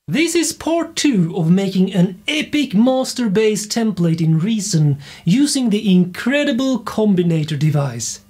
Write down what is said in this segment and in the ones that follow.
This is part 2 of making an epic master bass template in Reason using the incredible combinator device.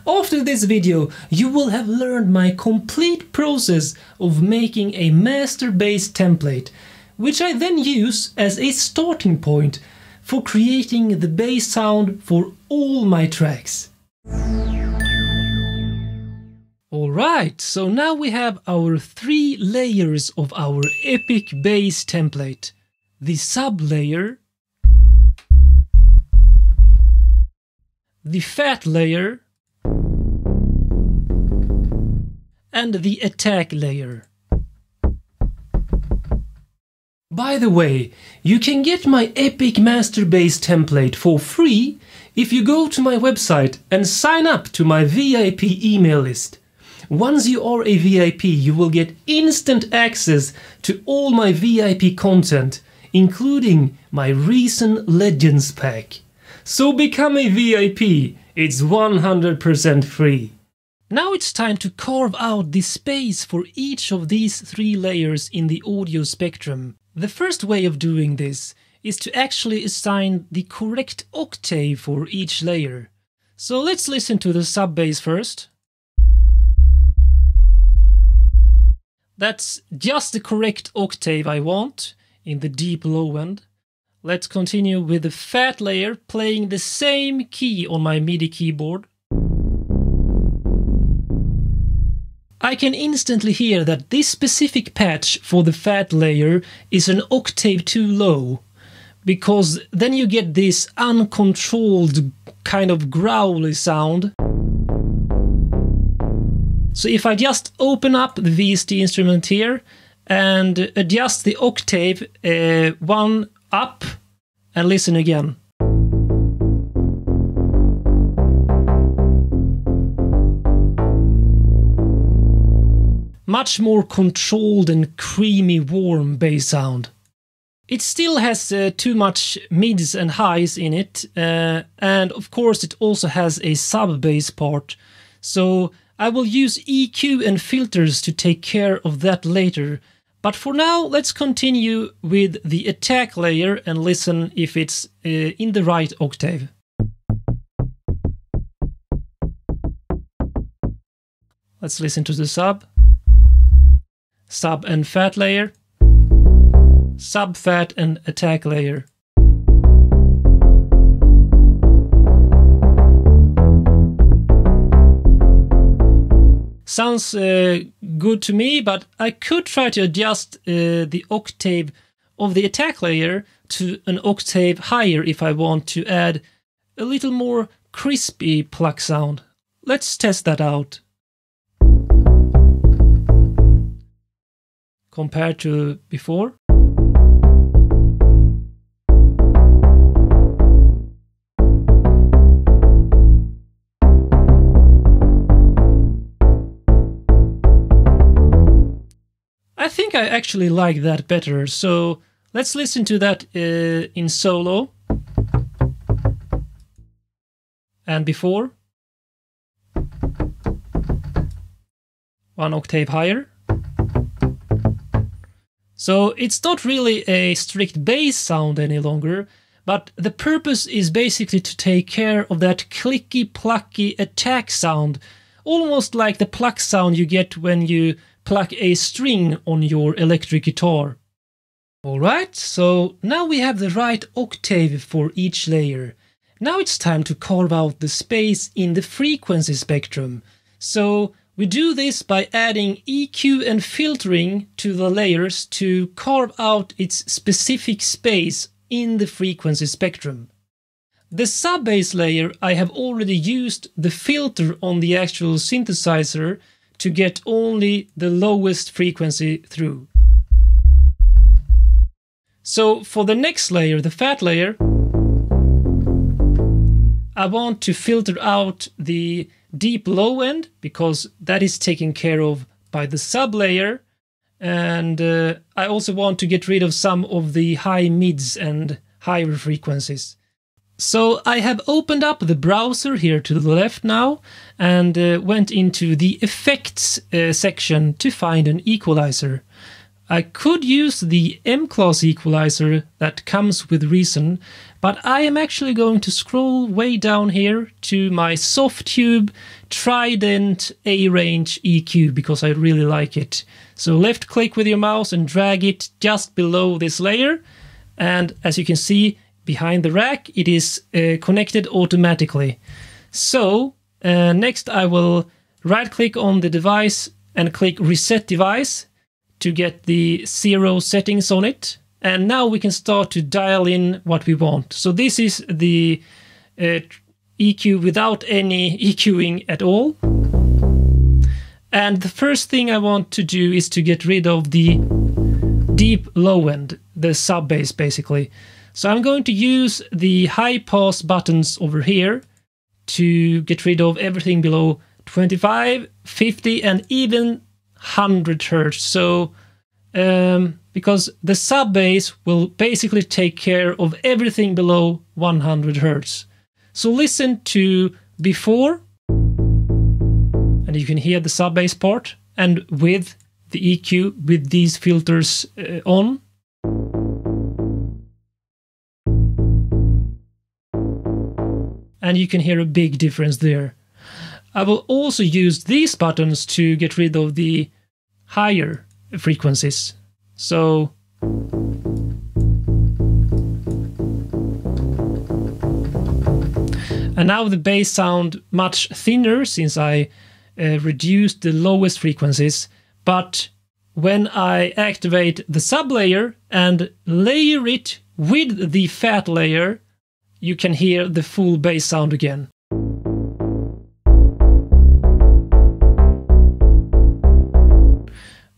After this video you will have learned my complete process of making a master bass template, which I then use as a starting point for creating the bass sound for all my tracks. Alright, so now we have our 3 layers of our epic bass template. The sub layer, the fat layer, and the attack layer. By the way, you can get my epic master bass template for free if you go to my website and sign up to my VIP email list. Once you are a VIP, you will get instant access to all my VIP content, including my Reason Legends pack. So become a VIP, it's 100% free. Now it's time to carve out the space for each of these 3 layers in the audio spectrum. The first way of doing this is to actually assign the correct octave for each layer. So let's listen to the sub bass first. That's just the correct octave I want in the deep low end. Let's continue with the fat layer playing the same key on my MIDI keyboard. I can instantly hear that this specific patch for the fat layer is an octave too low, because then you get this uncontrolled kind of growly sound. So if I just open up the VST instrument here and adjust the octave 1 up and listen again. Much more controlled and creamy warm bass sound. It still has too much mids and highs in it, and of course it also has a sub bass part, so I will use EQ and filters to take care of that later, but for now let's continue with the attack layer and listen if it's in the right octave. Let's listen to the sub and fat layer, sub, fat and attack layer. Sounds good to me, but I could try to adjust the octave of the attack layer to an octave higher if I want to add a little more crispy pluck sound. Let's test that out. Compared to before. I think I actually like that better, so let's listen to that in solo. And before. 1 octave higher. So it's not really a strict bass sound any longer, but the purpose is basically to take care of that clicky plucky attack sound, almost like the pluck sound you get when you pluck a string on your electric guitar. Alright, so now we have the right octave for each layer. Now it's time to carve out the space in the frequency spectrum. So we do this by adding EQ and filtering to the layers to carve out its specific space in the frequency spectrum. The sub bass layer, I have already used the filter on the actual synthesizer to get only the lowest frequency through. So for the next layer, the fat layer, I want to filter out the deep low end because that is taken care of by the sub layer, and I also want to get rid of some of the high mids and higher frequencies. So I have opened up the browser here to the left now and went into the effects section to find an equalizer. I could use the M-class equalizer that comes with Reason, but I am actually going to scroll way down here to my Softube Trident A-Range EQ because I really like it. So left click with your mouse and drag it just below this layer, and as you can see behind the rack it is connected automatically. So next I will right click on the device and click Reset Device to get the 0 settings on it, and now we can start to dial in what we want. So this is the EQ without any EQing at all. And the first thing I want to do is to get rid of the deep low end, the sub bass basically. So I'm going to use the high pass buttons over here to get rid of everything below 25, 50 and even 100 Hertz. So because the sub bass will basically take care of everything below 100 Hertz. So listen to before, and you can hear the sub bass part, and with the EQ with these filters on. And you can hear a big difference there. I will also use these buttons to get rid of the higher frequencies. So and now the bass sound much thinner since I reduced the lowest frequencies, but when I activate the sub layer and layer it with the fat layer, you can hear the full bass sound again.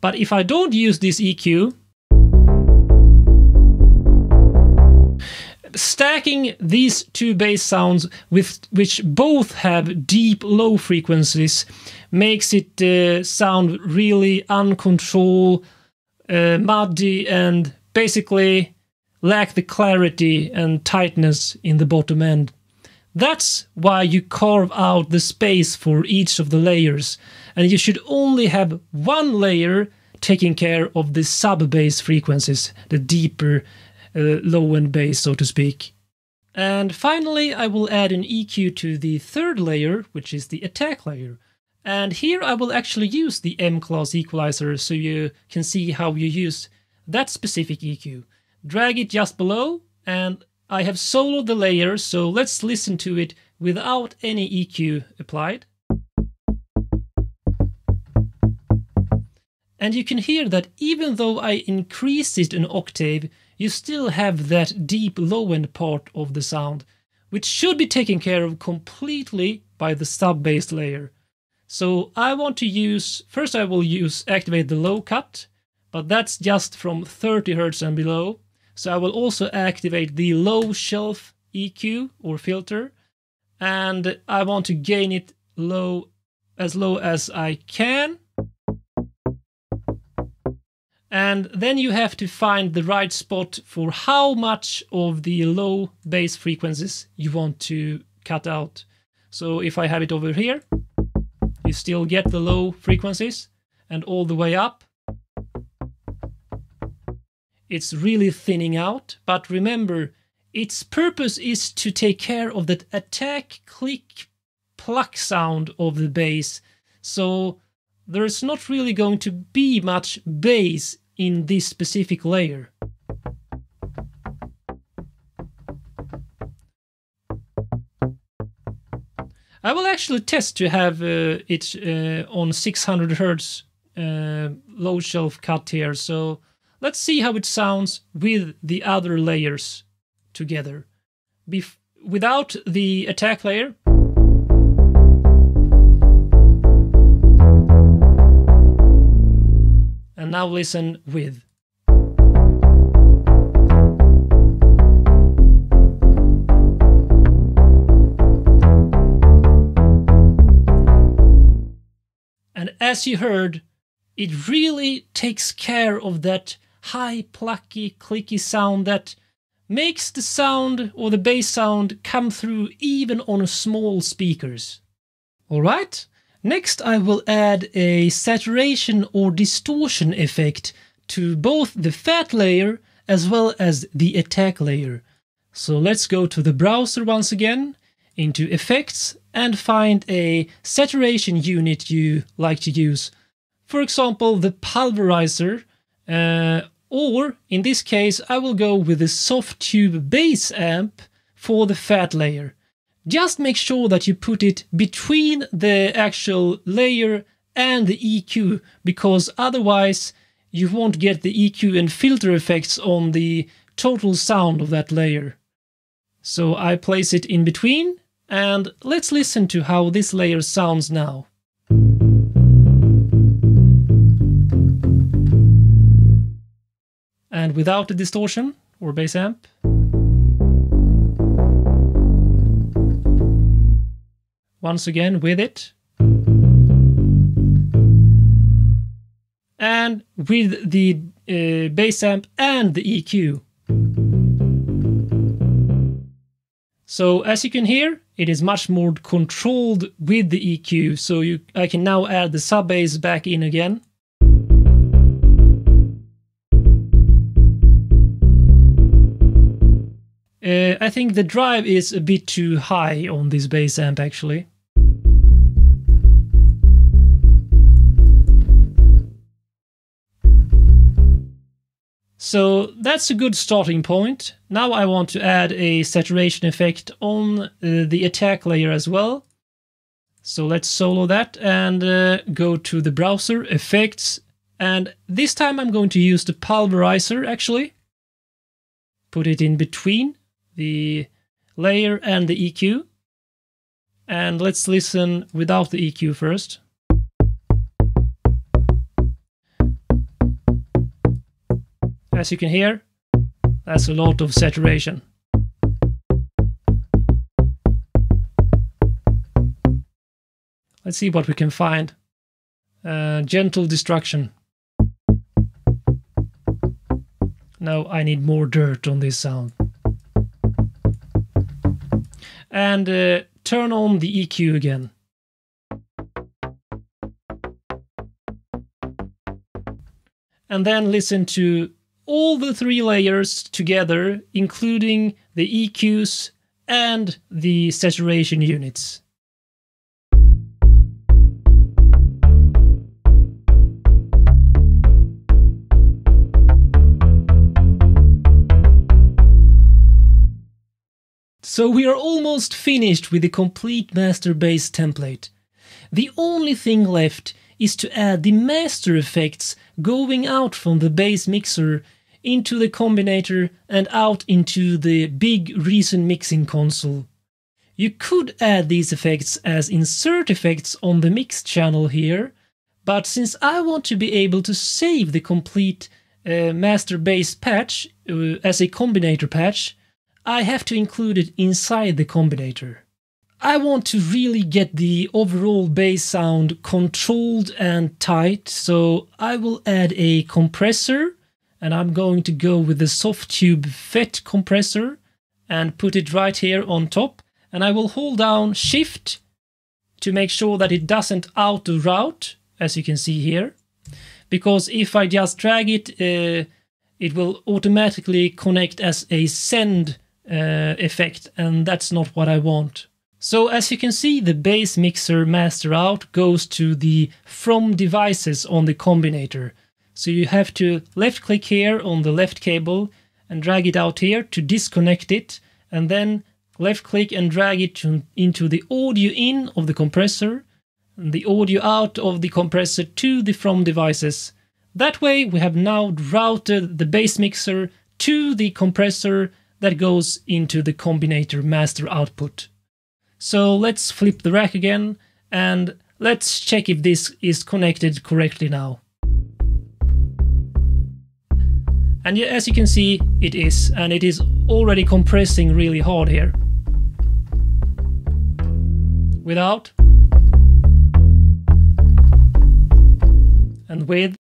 But if I don't use this EQ, stacking these two bass sounds with which both have deep low frequencies makes it sound really uncontrolled, muddy, and basically lack the clarity and tightness in the bottom end. That's why you carve out the space for each of the layers, and you should only have one layer taking care of the sub-bass frequencies, the deeper low-end bass, so to speak. And finally, I will add an EQ to the third layer, which is the attack layer. And here I will actually use the M-class equalizer so you can see how you use that specific EQ. Drag it just below, and I have soloed the layer, so let's listen to it without any EQ applied. And you can hear that even though I increased it an octave, you still have that deep low-end part of the sound, which should be taken care of completely by the sub-bass layer. So I want to use, first I will activate the low cut, but that's just from 30 Hz and below. So I will also activate the low shelf EQ or filter, and I want to gain it low as I can. And then you have to find the right spot for how much of the low bass frequencies you want to cut out. So if I have it over here, you still get the low frequencies, and all the way up it's really thinning out. But remember, its purpose is to take care of that attack, click, pluck sound of the bass. So there's not really going to be much bass in this specific layer. I will actually test to have it on 600 Hz low shelf cut here, so let's see how it sounds with the other layers together. Without the attack layer. And now listen with. And as you heard, it really takes care of that high, plucky, clicky sound that makes the sound or the bass sound come through even on small speakers. Alright, next I will add a saturation or distortion effect to both the fat layer as well as the attack layer. So let's go to the browser once again, into Effects, and find a saturation unit you like to use. For example, the pulverizer, or in this case I will go with the soft tube bass amp for the fat layer. Just make sure that you put it between the actual layer and the EQ, because otherwise you won't get the EQ and filter effects on the total sound of that layer. So I place it in between, and let's listen to how this layer sounds now. And without the distortion or bass amp. Once again with it. And with the bass amp and the EQ. So as you can hear, it is much more controlled with the EQ, so I can now add the sub bass back in again. I think the drive is a bit too high on this bass amp actually. So that's a good starting point. Now I want to add a saturation effect on the attack layer as well. So let's solo that and go to the browser, Effects, and this time I'm going to use the pulverizer actually. Put it in between the layer and the EQ. And let's listen without the EQ first. As you can hear, that's a lot of saturation. Let's see what we can find. Gentle destruction. No, I need more dirt on this sound. And turn on the EQ again. And then listen to all the three layers together, including the EQs and the saturation units. So we are almost finished with the complete master bass template. The only thing left is to add the master effects going out from the bass mixer into the combinator and out into the big Reason mixing console. You could add these effects as insert effects on the mix channel here, but since I want to be able to save the complete master bass patch as a combinator patch, I have to include it inside the combinator. I want to really get the overall bass sound controlled and tight, so I will add a compressor, and I'm going to go with the soft tube FET compressor and put it right here on top, and I will hold down Shift to make sure that it doesn't auto route, as you can see here, because if I just drag it, it will automatically connect as a send effect, and that's not what I want. So as you can see, the bass mixer master out goes to the From Devices on the combinator. So you have to left click here on the left cable and drag it out here to disconnect it, and then left click and drag it into the audio in of the compressor and the audio out of the compressor to the From Devices. That way we have now routed the bass mixer to the compressor that goes into the combinator master output. So let's flip the rack again and let's check if this is connected correctly now. And as you can see, it is, and it is already compressing really hard here. Without. And with.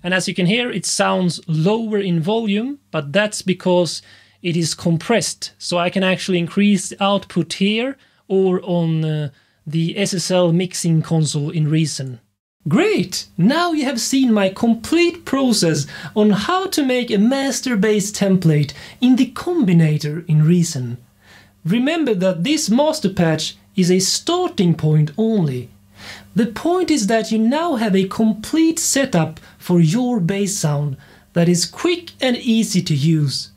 And as you can hear, it sounds lower in volume, but that's because it is compressed. So I can actually increase the output here or on the SSL mixing console in Reason. Great! Now you have seen my complete process on how to make a master bass template in the combinator in Reason. Remember that this master patch is a starting point only. The point is that you now have a complete setup for your bass sound that is quick and easy to use.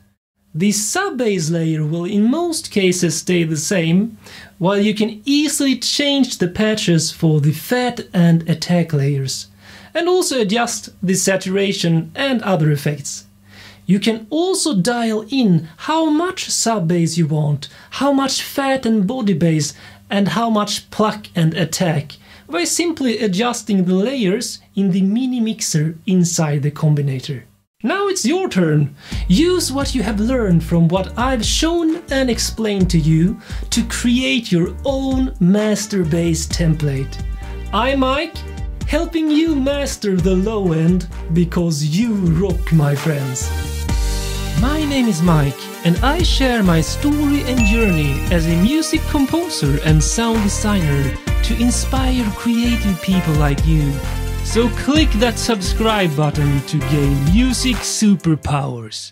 The sub-bass layer will in most cases stay the same, while you can easily change the patches for the fat and attack layers, and also adjust the saturation and other effects. You can also dial in how much sub-bass you want, how much fat and body bass, and how much pluck and attack, by simply adjusting the layers in the mini mixer inside the combinator. Now it's your turn. Use what you have learned from what I've shown and explained to you to create your own master bass template. I'm Mike, helping you master the low end because you rock, my friends. My name is Mike, and I share my story and journey as a music composer and sound designer to inspire creative people like you. So click that subscribe button to gain music superpowers.